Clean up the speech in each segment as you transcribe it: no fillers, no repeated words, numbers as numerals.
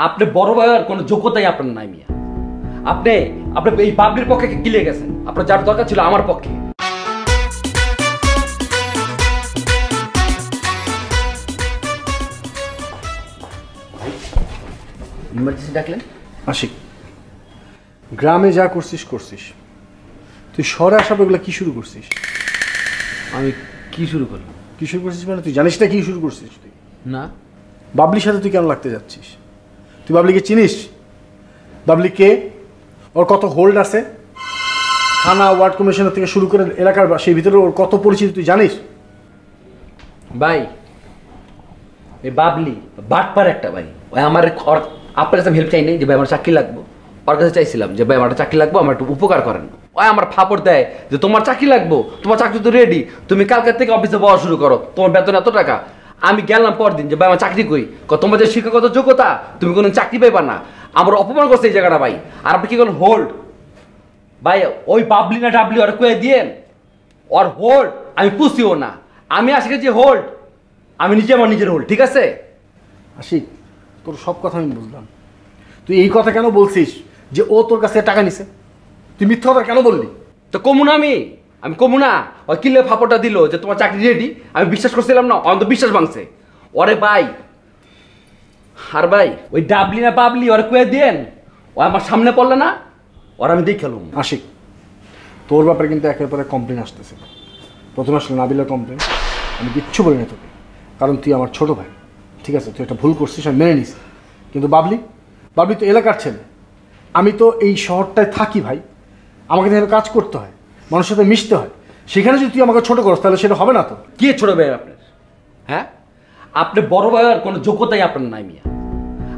আপনি বড় ভাইয়ের কোনো যোগ্যতাই আপনার নাই মিয়া। আপনি আপনি এই বাবলির পক্ষে গিলে গেছেন। আপনার যার দরকার ছিল আমার পক্ষে। ইমার্জেন্সি ডাকলেন? আশিক, গ্রামে যা করছিস করছিস, তুই শহরে আসার এগুলো কি শুরু করছিস? আমি কি শুরু করলাম? কি শুরু করছিস মানে তুই জানিস না কি শুরু করছিস? তুই না। বাবলির সাথে তুই কেন লাগতে যাচ্ছিস? তুই বাবলিকে চিনিস? বাবলি কে? ওর কত হোল্ড আছে? থানা, ওয়ার্ড কমিশনার থেকে শুরু করে এলাকার সেই ভিতরে ওর কত পরিচিতি তুই জানিস? ভাই এই বাবলি বাটপার একটা ভাই। ওই আমার আপনার কাছে হেল্প চাই নেই যে ভাই আমার চাকরি লাগবো। ওর কাছে চাইছিলাম যে ভাই আমার চাকরি লাগবো, আমার একটু উপকার করেন। ওই আমার ফাপড় দেয় যে তোমার চাকরি লাগবো, তোমার চাকরি তো রেডি, তুমি কালকের থেকে অফিসে বসা শুরু করো, তোমার বেতন এত টাকা। আমি গেলাম পরদিন যে ভাই আমার চাকরি কই, তোমার যে শিক্ষাগত যোগ্যতা তুমি কোনো চাকরি পাইবা না। আমার অপমান করছে এই জায়গাটা ভাই। আর আপনি কি করেন হোল্ড ভাই? ওই বাবলি না ডাবলি ওর কয়ে দিয়েন ওর হোল্ড আমি পুষিও না। আমি আজকে যে হোল্ড আমি নিজে আমার নিজের হোল্ড, ঠিক আছে? আশিক, তোর সব কথা আমি বুঝলাম, তুই এই কথা কেন বলছিস যে ও তোর কাছে টাকা নিছে? তুই মিথ্যা কথা কেন বললি? তো কমু না আমি কমু না। ওই কিলে ফাপড়টা দিল যে তোমার চাকরি রেডি, আমি বিশ্বাস করছিলাম না, অন্ত বিশ্বাস ভাঙছে ওরে ভাই। আর ভাই ওই ডাবলি না পাবলি ওরে কয়ে দিয়েন ও আমার সামনে পড়লে না ওর আমি দেখে খেলুম। আশিক, তোর ব্যাপারে কিন্তু একের পরে কমপ্লেন আসতেছে। প্রথমে আসলে নাবিলের কমপ্লেন, আমি কিচ্ছু বলি না তোকে, কারণ তুই আমার ছোট ভাই। ঠিক আছে, তুই একটা ভুল করছিস, আমি মেনে নিস। কিন্তু বাবলি তো এলাকার ছেলে। আমি তো এই শহরটায় থাকি ভাই, আমাকে এখানে কাজ করতে হয়, মানুষের সাথে মিশতে হয়। সেখানে যদি তুই আমাকে ছোট করস তাহলে সেটা হবে না তো। কে ছোট ভাই আপনার? হ্যাঁ, আপনি বড় ভাইয়ের কোনো যোগ্যতাই আপনার নাই মিয়া।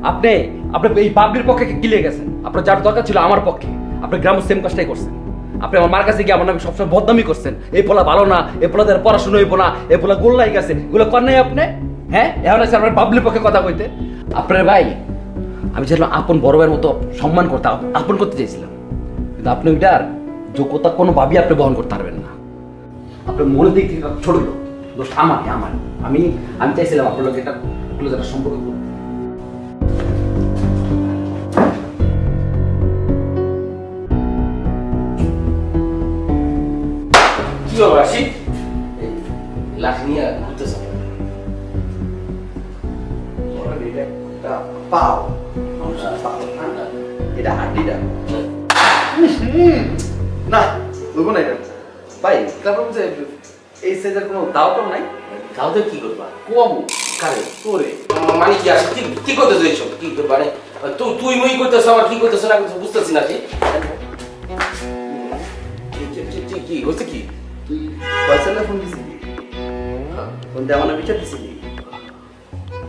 আপনি আপনি এই বাবলির পক্ষে গিলে গেছেন। আপনার যার দরকার ছিল আমার পক্ষে, আপনি গ্রামের সেম কাজটাই করছেন। আপনি আমার মার কাছে গিয়ে আমার নামে সবসময় বদনামি করছেন, এই পোলা ভালো না, এই পোলাদের পড়াশোনা হইব না, এই পোলা গোল্লাই গেছে, এগুলো কর নাই আপনি? হ্যাঁ, এখন আছে আপনার বাবলির পক্ষে কথা কইতে। আপনার ভাই আমি চাইলাম আপন বড় ভাইয়ের মতো সম্মান করতে, আপন করতে চাইছিলাম, কিন্তু আপনি ওইটার যোগ্যতা কোনোভাবেই আপনি বহন করতে পারবেন না। আপনার মনের দিক থেকে ছোট লোক, দোষ আমার। আমি চাইছিলাম আপনার লোক একটা সম্পর্ক করতে। কি বাবা আসি লাঠি নিয়ে ঘুরতেছ? পাও এটা হাড্ডিটা না বুঝব না এটা ভাই। তারপর এই সাইজের কোনো দাও তো নাই? দাওতে কি করবা? কম কারে তোরে মানে কি আসে কি করতে চাইছো? কি করবা মানে তুই মই করতেছ, আমার কি করতেছ না বুঝতেছি না। কি হচ্ছে কি? তুই পয়সালে ফোন দিছিলি? ফোন দিয়ে আমার বিচার দিছিলি?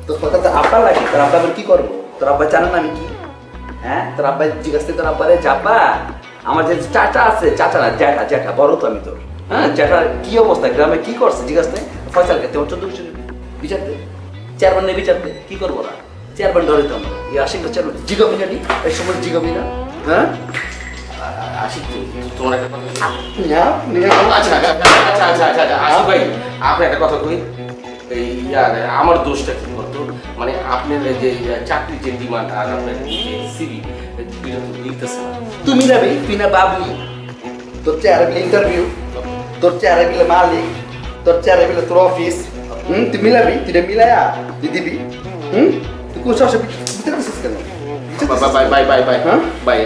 তোর কথা তো আব্বা লাগে, তোর আব্বা কি করবো? তোর আব্বা জানে না আমি কি? হ্যাঁ, তোর আব্বা জিজ্ঞাসা তোর আব্বারে যাব্বা আমার যে চাচা আছে, চাচা না জ্যাঠা বড় তো আমি তোর। হ্যাঁ, জ্যাঠার কি অবস্থা, গ্রামে কি করছে জিজ্ঞাসা ফয়সাল খেতে আমার 14 বিচার দে, চেয়ারম্যান নিয়ে বিচার দে। কি করবো না? চেয়ারম্যান ধরে তো আমরা এই আশিক চেয়ারম্যান জিগাবি না, এই সময় জিগাবি না। হ্যাঁ আশিক, তোমার একটা কথা আশিক ভাই, আপনি একটা কথা কই, এই আমার দোষটা কি করতো মানে আপনার যে চাকরির যে ডিমান্ড আর আপনার সিভি লিখতেছে তুই মিলাবি, তুই না বাবলি। তোর চেহারা বিলে ইন্টারভিউ, তোর চেহারা বিলে মালিক, তোর চেহারা বিলে তোর অফিস। তুই মিলাবি, তুই মিলায়া তুই দিবি। তুই কোন সমস্যা বুঝতে পারছিস কেন?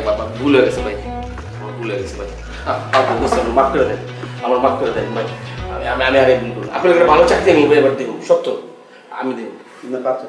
বাবা ভুল হয়ে গেছে ভাই, ভুল হয়ে গেছে ভাই। মাফ করে দেন, আমার মাফ করে দেন ভাই। আমি আরে ভুল করবো। আপনার একটা ভালো চাকরি আমি এবার দেবো, সত্য আমি দেবো। পাঁচ